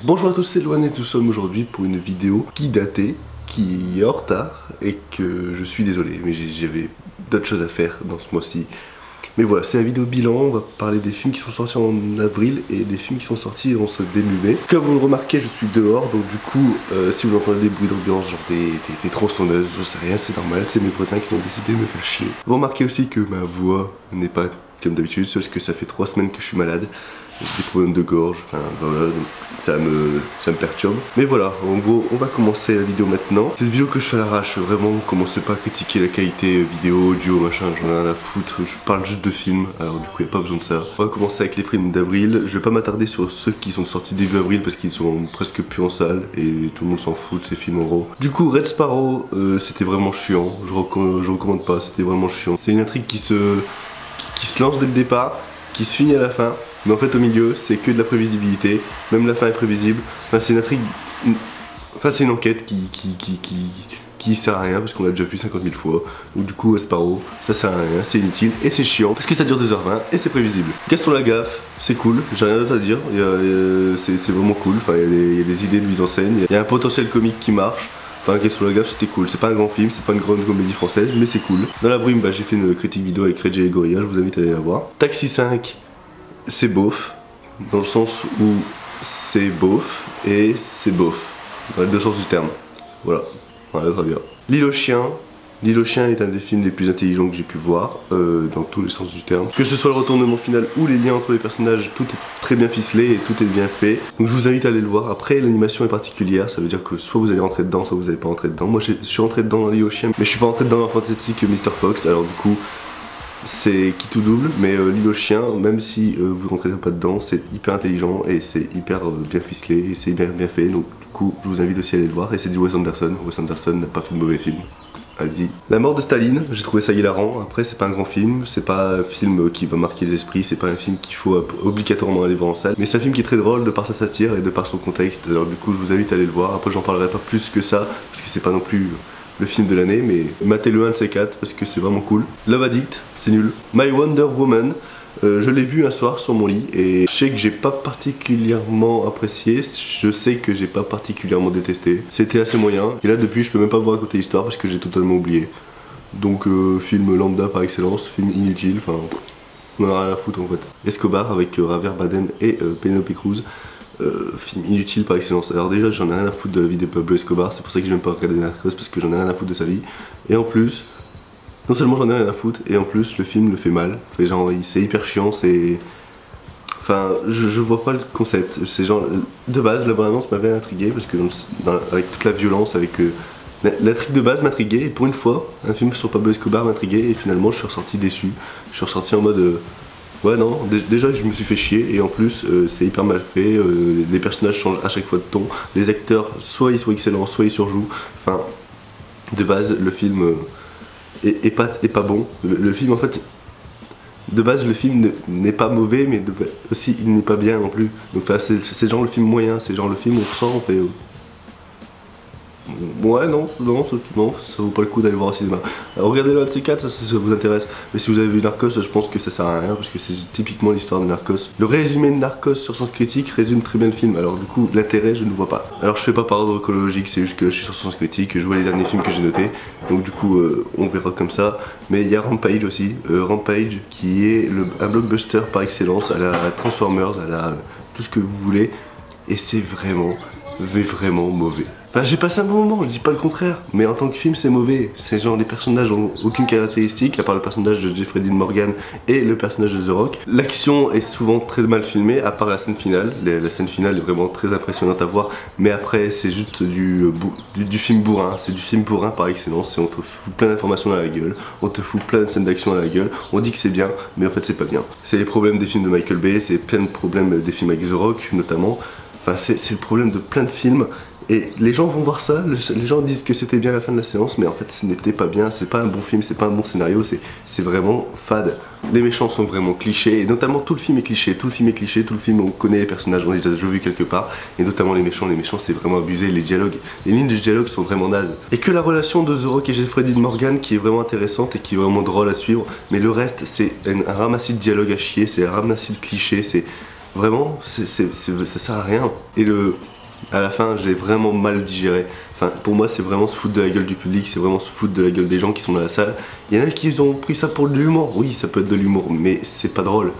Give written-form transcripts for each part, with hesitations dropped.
Bonjour à tous, c'est Loan et nous sommes aujourd'hui pour une vidéo qui datait, qui est en retard et que je suis désolé, mais j'avais d'autres choses à faire dans ce mois-ci. Mais voilà, c'est la vidéo bilan, on va parler des films qui sont sortis en avril et des films qui sont sortis en ce début mai. Comme vous le remarquez, je suis dehors, donc du coup, si vous entendez des bruits d'ambiance, genre des tronçonneuses, je sais rien, c'est normal, c'est mes voisins qui ont décidé de me faire chier. Vous remarquez aussi que ma voix n'est pas comme d'habitude, c'est parce que ça fait 3 semaines que je suis malade. J'ai des problèmes de gorge, enfin voilà, donc ça me perturbe. Mais voilà, en gros, on va commencer la vidéo maintenant. Cette vidéo que je fais à l'arrache, vraiment, commencez pas à critiquer la qualité vidéo, audio, machin, j'en ai rien à foutre. Je parle juste de films, alors du coup, il n'y a pas besoin de ça. On va commencer avec les films d'avril. Je vais pas m'attarder sur ceux qui sont sortis début avril parce qu'ils sont presque plus en salle et tout le monde s'en fout de ces films en gros. Du coup, Red Sparrow, c'était vraiment chiant. Je recommande pas, c'était vraiment chiant. C'est une intrigue qui se lance dès le départ, qui se finit à la fin. Mais en fait au milieu c'est que de la prévisibilité, même la fin est prévisible. Enfin c'est une intrigue, enfin c'est une enquête qui sert à rien parce qu'on l'a déjà vu 50 000 fois. Donc du coup Sparrow, ça sert à rien, c'est inutile et c'est chiant parce que ça dure 2h20 et c'est prévisible. Gaston Lagaffe, c'est cool, j'ai rien d'autre à dire, c'est vraiment cool, enfin il y a des idées de mise en scène, il y a un potentiel comique qui marche. Enfin, Gaston Lagaffe c'était cool, c'est pas un grand film, c'est pas une grande comédie française, mais c'est cool. Dans la brume, j'ai fait une critique vidéo avec Reggie et Gorilla, je vous invite à aller la voir. Taxi 5, c'est beauf, dans le sens où c'est beauf et c'est beauf, dans les deux sens du terme. Voilà, très bien. L'île aux chiens. L'île aux chiens est un des films les plus intelligents que j'ai pu voir, dans tous les sens du terme. Que ce soit le retournement final ou les liens entre les personnages, tout est très bien ficelé et tout est bien fait. Donc je vous invite à aller le voir. Après, l'animation est particulière, ça veut dire que soit vous allez rentrer dedans, soit vous n'allez pas rentrer dedans. Moi je suis rentré dedans dans l'île aux chiens, mais je suis pas rentré dedans dans Fantastic Mr. Fox, alors du coup c'est qui tout double, mais l'île aux chiens, même si vous rentrez pas dedans, c'est hyper intelligent et c'est hyper bien ficelé et c'est hyper bien fait. Donc du coup, je vous invite aussi à aller le voir. Et c'est du Wes Anderson. Wes Anderson n'a pas fait de mauvais film. Allez-y. La mort de Staline, j'ai trouvé ça hilarant. Après, c'est pas un grand film, c'est pas un film qui va marquer les esprits, c'est pas un film qu'il faut obligatoirement aller voir en salle. Mais c'est un film qui est très drôle de par sa satire et de par son contexte. Alors du coup, je vous invite à aller le voir. Après, j'en parlerai pas plus que ça parce que c'est pas non plus le film de l'année, mais matez-le un de ces 4 parce que c'est vraiment cool. Love Addict, c'est nul. My Wonder Woman, je l'ai vu un soir sur mon lit et je sais que j'ai pas particulièrement apprécié, je sais que j'ai pas particulièrement détesté. C'était assez moyen et là depuis je peux même pas vous raconter l'histoire parce que j'ai totalement oublié. Donc film lambda par excellence, film inutile, enfin on en a rien à foutre en fait. Escobar avec Javier Bardem et Penelope Cruz. Film inutile par excellence. Alors déjà j'en ai rien à foutre de la vie de Pablo Escobar, c'est pour ça que je n'aime pas regarder Narcos parce que j'en ai rien à foutre de sa vie. Et en plus, non seulement j'en ai rien à foutre, et en plus le film le fait mal. Fait genre c'est hyper chiant, c'est... Enfin je vois pas le concept. C'est genre, de base la bande-annonce m'avait intrigué parce que avec toute la violence, avec... l'intrigue de base m'intriguait et pour une fois, un film sur Pablo Escobar m'intriguait et finalement je suis ressorti déçu. Je suis ressorti en mode... Ouais non, déjà je me suis fait chier et en plus c'est hyper mal fait, les personnages changent à chaque fois de ton, les acteurs soit ils sont excellents, soit ils surjouent, enfin de base le film est pas bon, le film en fait, de base le film n'est pas mauvais mais aussi il n'est pas bien non plus, donc enfin, c'est genre le film moyen, c'est genre le film où on ressort, on fait... Ouais non, ça vaut pas le coup d'aller voir au cinéma. Alors, regardez-le un de ces 4 si ça vous intéresse. Mais si vous avez vu Narcos, je pense que ça sert à rien parce que c'est typiquement l'histoire de Narcos. Le résumé de Narcos sur Sens Critique résume très bien le film. Alors du coup l'intérêt je ne vois pas. Alors je fais pas par ordre chronologique, c'est juste que je suis sur Sens Critique, je vois les derniers films que j'ai notés. Donc du coup on verra comme ça. Mais il y a Rampage aussi. Rampage qui est un blockbuster par excellence à la Transformers, à la tout ce que vous voulez. Et c'est vraiment mauvais. Enfin, j'ai passé un bon moment, je dis pas le contraire, mais en tant que film c'est mauvais. C'est genre les personnages ont aucune caractéristique à part le personnage de Jeffrey Dean Morgan et le personnage de The Rock. L'action est souvent très mal filmée à part la scène finale. La scène finale est vraiment très impressionnante à voir, mais après c'est juste du film bourrin. C'est du film bourrin par excellence et on te fout plein d'informations à la gueule, on te fout plein de scènes d'action à la gueule, on dit que c'est bien, mais en fait c'est pas bien. C'est les problèmes des films de Michael Bay, c'est plein de problèmes des films avec The Rock notamment. Enfin c'est le problème de plein de films. Et les gens vont voir ça, les gens disent que c'était bien la fin de la séance, mais en fait ce n'était pas bien, c'est pas un bon film, c'est pas un bon scénario, c'est vraiment fade. Les méchants sont vraiment clichés, et notamment tout le film est cliché, tout le film on connaît les personnages, on les a déjà vus quelque part, et notamment les méchants c'est vraiment abusé, les dialogues, les lignes de dialogue sont vraiment nazes. Et que la relation de The Rock et Jeffrey Dean Morgan qui est vraiment intéressante et qui est vraiment drôle à suivre, mais le reste c'est un ramassis de dialogue à chier, c'est un ramassis de clichés, vraiment, ça sert à rien. Et à la fin, j'ai vraiment mal digéré. Enfin, pour moi, c'est vraiment se foutre de la gueule du public, c'est vraiment se foutre de la gueule des gens qui sont dans la salle. Il y en a qui ont pris ça pour de l'humour. Oui, ça peut être de l'humour, mais c'est pas drôle.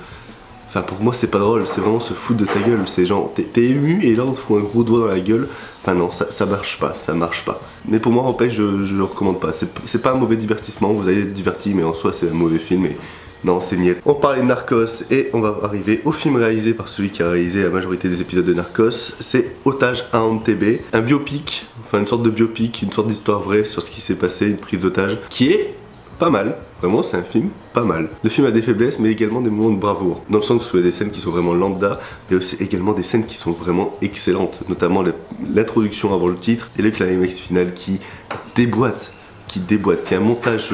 Enfin, pour moi, c'est pas drôle, c'est vraiment se foutre de sa gueule. C'est genre, t'es ému et là, on te fout un gros doigt dans la gueule. Enfin, non, ça marche pas, ça marche pas. Mais pour moi, Empêche, je le recommande pas. C'est pas un mauvais divertissement, vous allez être diverti, mais en soi, c'est un mauvais film. Et non, c'est niette. On parlait de Narcos et on va arriver au film réalisé par celui qui a réalisé la majorité des épisodes de Narcos. C'est Otage à Antebbe, un biopic, enfin une sorte de biopic, une sorte d'histoire vraie sur ce qui s'est passé, une prise d'otage, qui est pas mal. Vraiment, c'est un film pas mal. Le film a des faiblesses, mais également des moments de bravoure. Dans le sens où il y a des scènes qui sont vraiment lambda, mais aussi également des scènes qui sont vraiment excellentes. Notamment l'introduction avant le titre et le climax final qui déboîte. Il y a un montage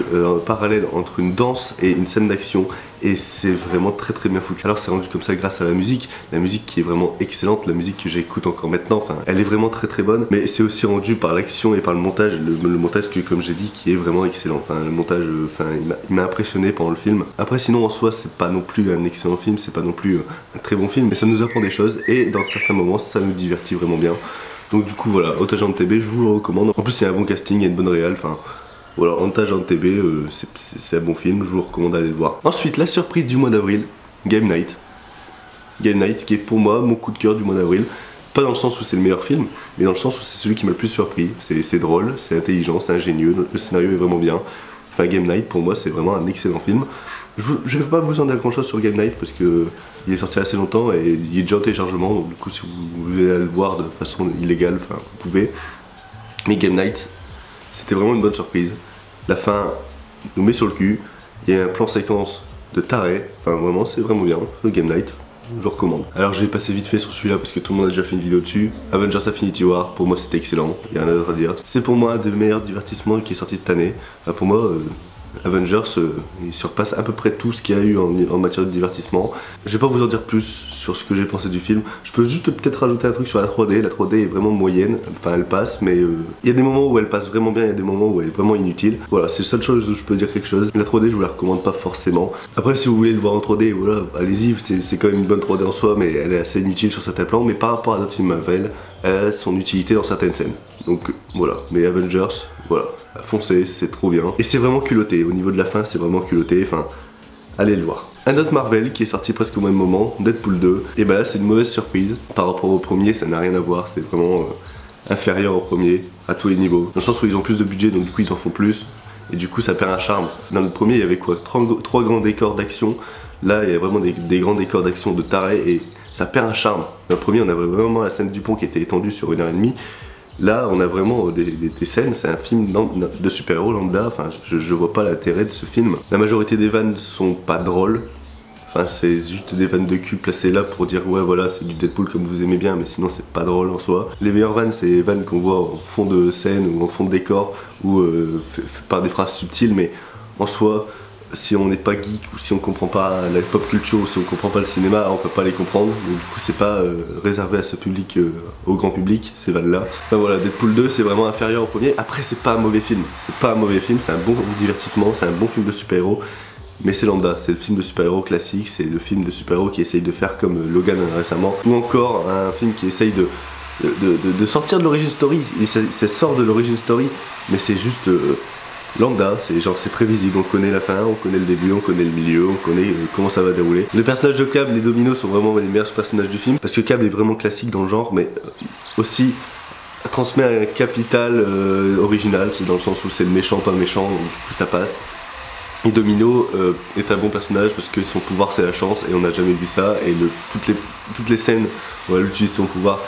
parallèle entre une danse et une scène d'action et c'est vraiment très bien foutu. Alors c'est rendu comme ça grâce à la musique qui est vraiment excellente, la musique que j'écoute encore maintenant, enfin elle est vraiment très bonne, mais c'est aussi rendu par l'action et par le montage, le montage que comme j'ai dit qui est vraiment excellent, enfin le montage, il m'a impressionné pendant le film. Après sinon en soi c'est pas non plus un excellent film, c'est pas non plus un très bon film, mais ça nous apprend des choses et dans certains moments ça nous divertit vraiment bien. Donc du coup voilà, Otage à Antebbe, je vous le recommande. En plus il y a un bon casting, il y a une bonne réal, enfin voilà, Otage à Antebbe, c'est un bon film, je vous recommande d'aller le voir. Ensuite, la surprise du mois d'avril, Game Night. Game Night qui est pour moi mon coup de cœur du mois d'avril. Pas dans le sens où c'est le meilleur film, mais dans le sens où c'est celui qui m'a le plus surpris. C'est drôle, c'est intelligent, c'est ingénieux, le scénario est vraiment bien. Enfin Game Night pour moi c'est vraiment un excellent film. Je vais pas vous en dire grand chose sur Game Night parce que il est sorti assez longtemps et il est déjà en téléchargement, donc du coup si vous voulez aller le voir de façon illégale, enfin vous pouvez. Mais Game Night, c'était vraiment une bonne surprise. La fin nous met sur le cul. Il y a un plan séquence de taré. Enfin vraiment c'est vraiment bien. Le Game Night, je le recommande. Alors je vais passer vite fait sur celui-là parce que tout le monde a déjà fait une vidéo dessus. Avengers Infinity War, pour moi c'était excellent. Il y a rien d'autre à dire. C'est pour moi un des meilleurs divertissements qui est sorti cette année. Enfin, pour moi Avengers il surpasse à peu près tout ce qu'il y a eu en matière de divertissement. Je vais pas vous en dire plus sur ce que j'ai pensé du film. Je peux juste peut-être rajouter un truc sur la 3D. La 3D est vraiment moyenne, enfin elle passe, mais il y a des moments où elle passe vraiment bien, il y a des moments où elle est vraiment inutile. Voilà, c'est la seule chose où je peux dire quelque chose. La 3D je vous la recommande pas forcément. Après si vous voulez le voir en 3D, voilà, allez-y, c'est quand même une bonne 3D en soi, mais elle est assez inutile sur certains plans. Mais par rapport à d'autres films Marvel, elle a son utilité dans certaines scènes. Donc voilà, mais Avengers, voilà, foncez, c'est trop bien. Et c'est vraiment culotté, au niveau de la fin c'est vraiment culotté, enfin, allez le voir. Un autre Marvel qui est sorti presque au même moment, Deadpool 2, et bah là c'est une mauvaise surprise. Par rapport au premier, ça n'a rien à voir, c'est vraiment inférieur au premier, à tous les niveaux. Dans le sens où ils ont plus de budget, donc du coup ils en font plus, et du coup ça perd un charme. Dans le premier il y avait quoi, trois grands décors d'action, là il y a vraiment des grands décors d'action de taré, et ça perd un charme. Dans le premier on avait vraiment la scène du pont qui était étendue sur 1h30. Là, on a vraiment des scènes, c'est un film de super-héros lambda, enfin, je vois pas l'intérêt de ce film. La majorité des vannes sont pas drôles, enfin, c'est juste des vannes de cul placées là pour dire ouais voilà, c'est du Deadpool comme vous aimez bien, mais sinon c'est pas drôle en soi. Les meilleures vannes, c'est les vannes qu'on voit en fond de scène ou en fond de décor, ou par des phrases subtiles, mais en soi, si on n'est pas geek ou si on comprend pas la pop culture ou si on comprend pas le cinéma, on peut pas les comprendre. Donc du coup c'est pas réservé à ce public, au grand public, ces vannes là. Enfin voilà, Deadpool 2 c'est vraiment inférieur au premier. Après c'est pas un mauvais film, c'est pas un mauvais film, c'est un bon divertissement, c'est un bon film de super-héros. Mais c'est lambda, c'est le film de super-héros classique, c'est le film de super-héros qui essaye de faire comme Logan récemment. Ou encore un film qui essaye de sortir de l'origin story. Et ça sort de l'origin story, mais c'est juste... lambda, c'est prévisible, on connaît la fin, on connaît le début, on connaît le milieu, on connaît comment ça va dérouler. Les personnages de Cable, les Dominos sont vraiment les meilleurs personnages du film, parce que Cable est vraiment classique dans le genre, mais aussi transmet un capital original, c'est dans le sens où c'est le méchant, pas le méchant, donc du coup ça passe. Et Domino est un bon personnage parce que son pouvoir c'est la chance et on n'a jamais vu ça, et toutes les scènes où elle utilise son pouvoir,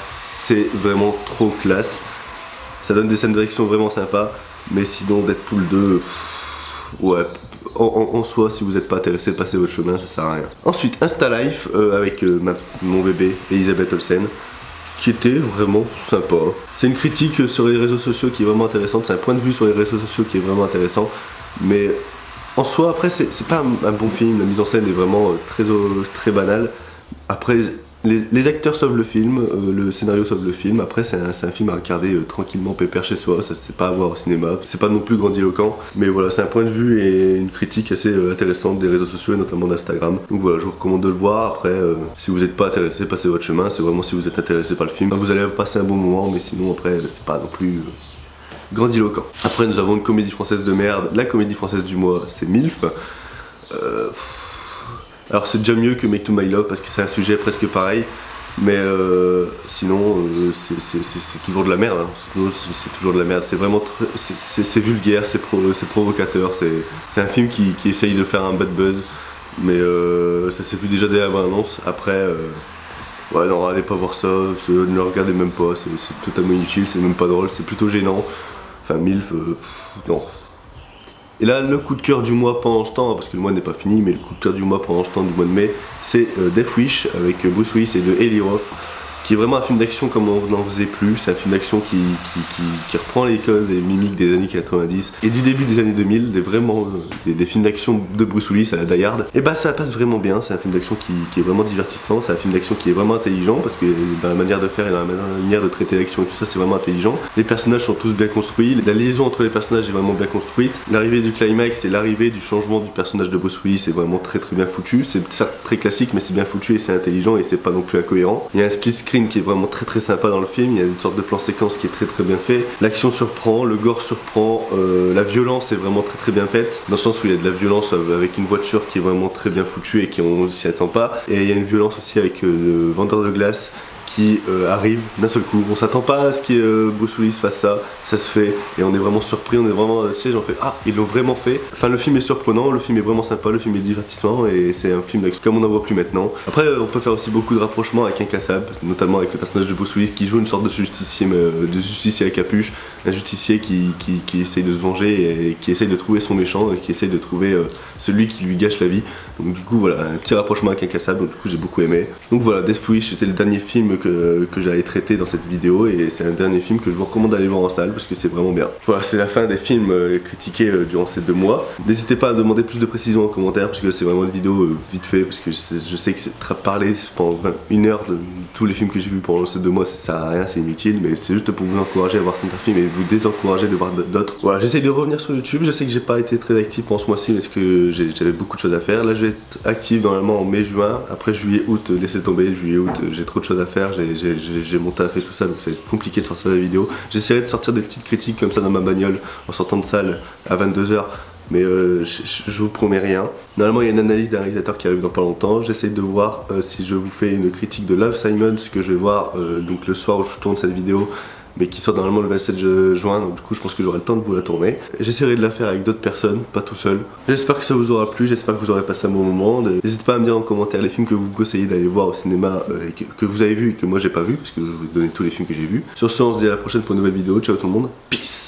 c'est vraiment trop classe. Ça donne des scènes d'action vraiment sympas. Mais sinon Deadpool 2, ouais, en soi si vous n'êtes pas intéressé de passer votre chemin, ça sert à rien. Ensuite Insta Life avec mon bébé Elisabeth Olsen, qui était vraiment sympa. C'est une critique sur les réseaux sociaux qui est vraiment intéressante, c'est un point de vue sur les réseaux sociaux qui est vraiment intéressant. Mais en soi après c'est pas un bon film, la mise en scène est vraiment très banale. Après Les acteurs sauvent le film, le scénario sauve le film. Après c'est un film à regarder tranquillement pépère chez soi, ça c'est pas à voir au cinéma, c'est pas non plus grandiloquent, mais voilà, c'est un point de vue et une critique assez intéressante des réseaux sociaux et notamment d'Instagram. Donc voilà, je vous recommande de le voir. Après si vous n'êtes pas intéressé, passez votre chemin. C'est vraiment si vous êtes intéressé par le film, vous allez passer un bon moment, mais sinon après c'est pas non plus grandiloquent. Après nous avons une comédie française de merde, la comédie française du mois c'est MILF. Alors c'est déjà mieux que Make to My Love parce que c'est un sujet presque pareil, mais sinon c'est toujours de la merde, hein. C'est toujours de la merde, c'est vraiment c'est vulgaire, c'est provocateur, c'est un film qui essaye de faire un bad buzz, mais ça s'est vu déjà dès la bande-annonce. Après ouais non, allez pas voir ça, ne le regardez même pas, c'est totalement inutile, c'est même pas drôle, c'est plutôt gênant. Enfin MILF, non. Et là, le coup de cœur du mois pendant ce temps, parce que le mois n'est pas fini, mais le coup de cœur du mois pendant ce temps du mois de mai, c'est Death Wish avec Bruce Willis et de Eli Roth, qui est vraiment un film d'action comme on n'en faisait plus. C'est un film d'action qui reprend l'école des mimiques des années 90 et du début des années 2000, des films d'action de Bruce Willis à la Die Hard. Et bah ça passe vraiment bien, c'est un film d'action qui est vraiment divertissant, c'est un film d'action qui est vraiment intelligent, parce que dans la manière de faire et dans la manière de traiter l'action et tout ça, c'est vraiment intelligent. Les personnages sont tous bien construits, la liaison entre les personnages est vraiment bien construite. L'arrivée du climax et l'arrivée du changement du personnage de Bruce Willis est vraiment très bien foutu. C'est certes très classique, mais c'est bien foutu et c'est intelligent et c'est pas non plus incohérent. Il y a un split screen qui est vraiment très sympa dans le film, il y a une sorte de plan séquence qui est très bien fait, l'action surprend, le gore surprend, la violence est vraiment très bien faite, dans le sens où il y a de la violence avec une voiture qui est vraiment très bien foutue et on s'y attend pas, et il y a une violence aussi avec le vendeur de glace qui arrive d'un seul coup. On s'attend pas à ce que Bruce Willis fasse ça, ça se fait et on est vraiment surpris, on est vraiment, tu sais, j'en fais ah, ils l'ont vraiment fait. Enfin le film est surprenant, le film est vraiment sympa, le film est divertissement et c'est un film comme on n'en voit plus maintenant. Après on peut faire aussi beaucoup de rapprochements avec Incassable, notamment avec le personnage de Bruce Willis qui joue une sorte de justicier à capuche, un justicier qui essaye de se venger et qui essaye de trouver son méchant et qui essaye de trouver celui qui lui gâche la vie. Donc du coup voilà, un petit rapprochement avec Incassable, donc du coup j'ai beaucoup aimé. Donc voilà, Death Wish c'était le dernier film que j'allais traiter dans cette vidéo et c'est un dernier film que je vous recommande d'aller voir en salle parce que c'est vraiment bien. Voilà, c'est la fin des films critiqués durant ces 2 mois. N'hésitez pas à demander plus de précision en commentaire parce que c'est vraiment une vidéo vite fait, parce que je sais que c'est parler pendant 1 heure de tous les films que j'ai vus pendant ces 2 mois, ça sert à rien, c'est inutile, mais c'est juste pour vous encourager à voir certains films et vous désencourager de voir d'autres. Voilà, j'essaye de revenir sur YouTube, je sais que j'ai pas été très actif pendant ce mois-ci parce que j'avais beaucoup de choses à faire. Là je vais être actif normalement en mai-juin, après juillet-août, laissez tomber, juillet-août, j'ai trop de choses à faire, j'ai mon taf et tout ça, donc c'est compliqué de sortir des vidéos. J'essaierai de sortir des petites critiques comme ça dans ma bagnole en sortant de salle à 22 h, mais je vous promets rien. Normalement il y a une analyse d'un réalisateur qui arrive dans pas longtemps. J'essaie de voir si je vous fais une critique de Love Simon, ce que je vais voir donc le soir où je tourne cette vidéo, mais qui sort normalement le 27 juin, donc du coup je pense que j'aurai le temps de vous la tourner. J'essaierai de la faire avec d'autres personnes, pas tout seul. J'espère que ça vous aura plu, j'espère que vous aurez passé un bon moment. N'hésitez pas à me dire en commentaire les films que vous me conseillez d'aller voir au cinéma, que vous avez vu et que moi j'ai pas vu, parce que je vais vous donner tous les films que j'ai vus. Sur ce, on se dit à la prochaine pour une nouvelle vidéo. Ciao tout le monde, peace.